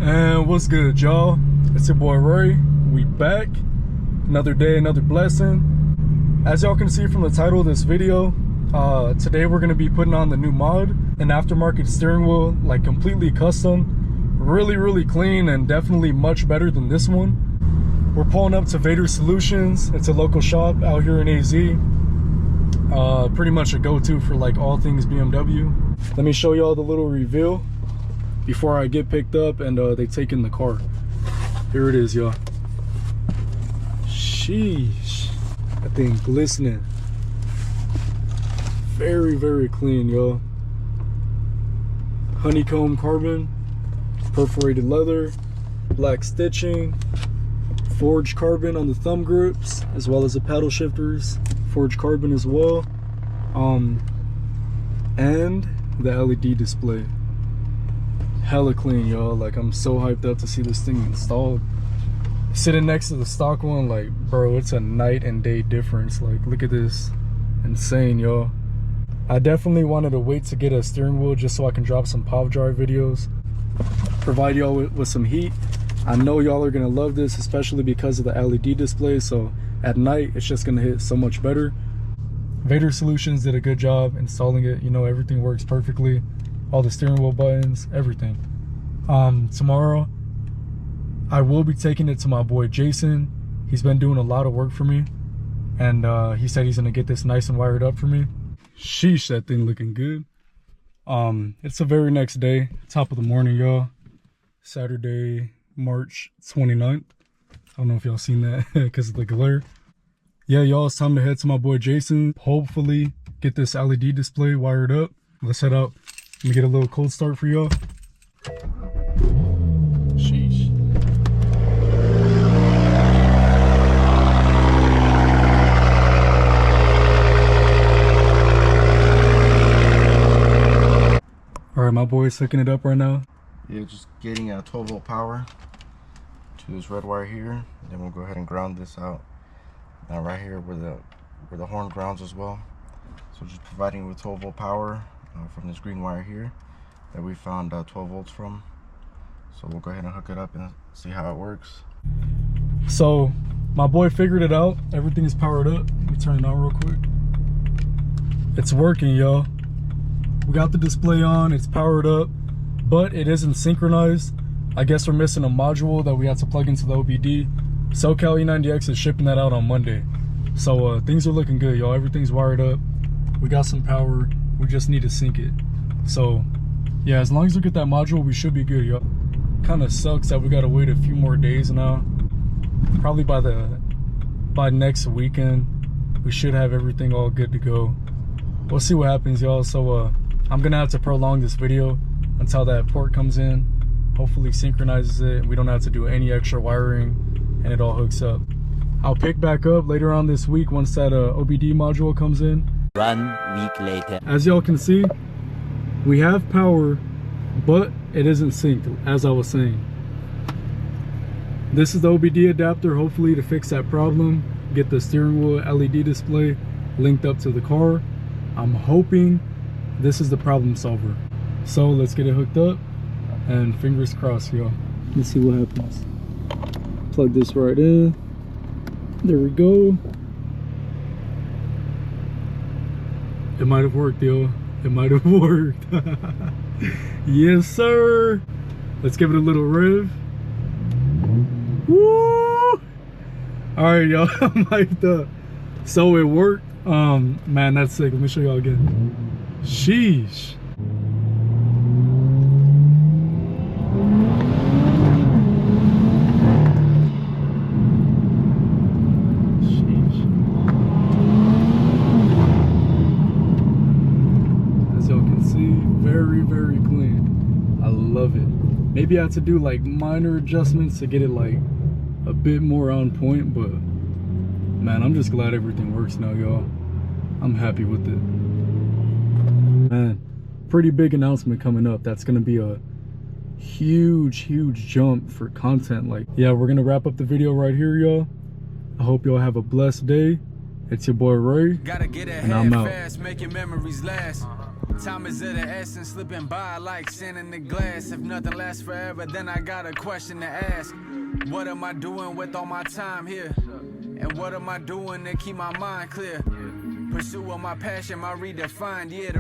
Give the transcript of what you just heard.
And what's good, y'all? It's your boy Ray. We back. Another day, another blessing. As y'all can see from the title of this video, today we're gonna be putting on the new mod, an aftermarket steering wheel, like completely custom, really clean, and definitely much better than this one. We're pulling up to Vader Solutions. It's a local shop out here in AZ. Pretty much a go-to for like all things BMW. Let me show y'all the little reveal before I get picked up and they take in the car. Here it is, y'all. Sheesh, that thing glistening. Very clean, y'all. Honeycomb carbon, perforated leather, black stitching, forged carbon on the thumb grips, as well as the paddle shifters, forged carbon as well. And the LED display. Hella clean, y'all. Like, I'm so hyped up to see this thing installed. Sitting next to the stock one, like, bro, it's a night and day difference. Like, look at this. Insane, y'all. I definitely wanted to wait to get a steering wheel just so I can drop some POV drive videos, provide y'all with some heat. I know y'all are gonna love this, especially because of the LED display. So at night it's just gonna hit so much better. Vader Solutions did a good job installing it. You know, everything works perfectly. All the steering wheel buttons, everything. Tomorrow I will be taking it to my boy Jason. He's been doing a lot of work for me, and he said he's gonna get this nice and wired up for me. Sheesh, that thing looking good. It's the very next day, top of the morning, y'all. Saturday, March 29th. I don't know if y'all seen that because of the glare. Yeah, y'all, it's time to head to my boy Jason. Hopefully get this LED display wired up. Let's head out. Let me get a little cold start for y'all. Sheesh. All right, my boy's hooking it up right now. Yeah, just getting a 12-volt power to this red wire here. And then we'll go ahead and ground this out. Now right here where the horn grounds as well. So just providing with 12-volt power from this green wire here that we found 12 volts from. So we'll go ahead and hook it up and see how it works. So my boy figured it out. Everything is powered up. Let me turn it on real quick. It's working, y'all. We got the display on, it's powered up, but it isn't synchronized. I guess we're missing a module that we had to plug into the OBD. SoCal E90X is shipping that out on Monday. So things are looking good, y'all. Everything's wired up. We got some power. We just need to sync it. So yeah, as long as we get that module, we should be good, y'all. Kind of sucks that we gotta wait a few more days now. Probably by next weekend, we should have everything all good to go. We'll see what happens, y'all. So I'm gonna have to prolong this video until that port comes in, hopefully synchronizes it, we don't have to do any extra wiring, and it all hooks up. I'll pick back up later on this week once that OBD module comes in. 1 week later. As y'all can see, we have power, but it isn't synced, as I was saying. This is the OBD adapter, hopefully to fix that problem, get the steering wheel LED display linked up to the car. I'm hoping this is the problem solver. So let's get it hooked up and fingers crossed, y'all. Let's see what happens. Plug this right in. There we go. It might have worked, y'all. It might have worked. Yes, sir. Let's give it a little rev. Woo! All right, y'all. I'm hyped up. So it worked. Man, that's sick. Let me show y'all again. Sheesh. As y'all can see, very clean. I love it. Maybe I have to do like minor adjustments to get it like a bit more on point, but man, I'm just glad everything works now, y'all. I'm happy with it. Man, pretty big announcement coming up. That's gonna be a huge jump for content. Like, yeah, we're gonna wrap up the video right here, y'all. I hope y'all have a blessed day. It's your boy Ray, and I'm out. Making memories last. Time is of the essence, slipping by like sand in the glass. If nothing lasts forever, then I got a question to ask. What am I doing with all my time here? And what am I doing to keep my mind clear? Pursuing my passion, my redefined, yeah.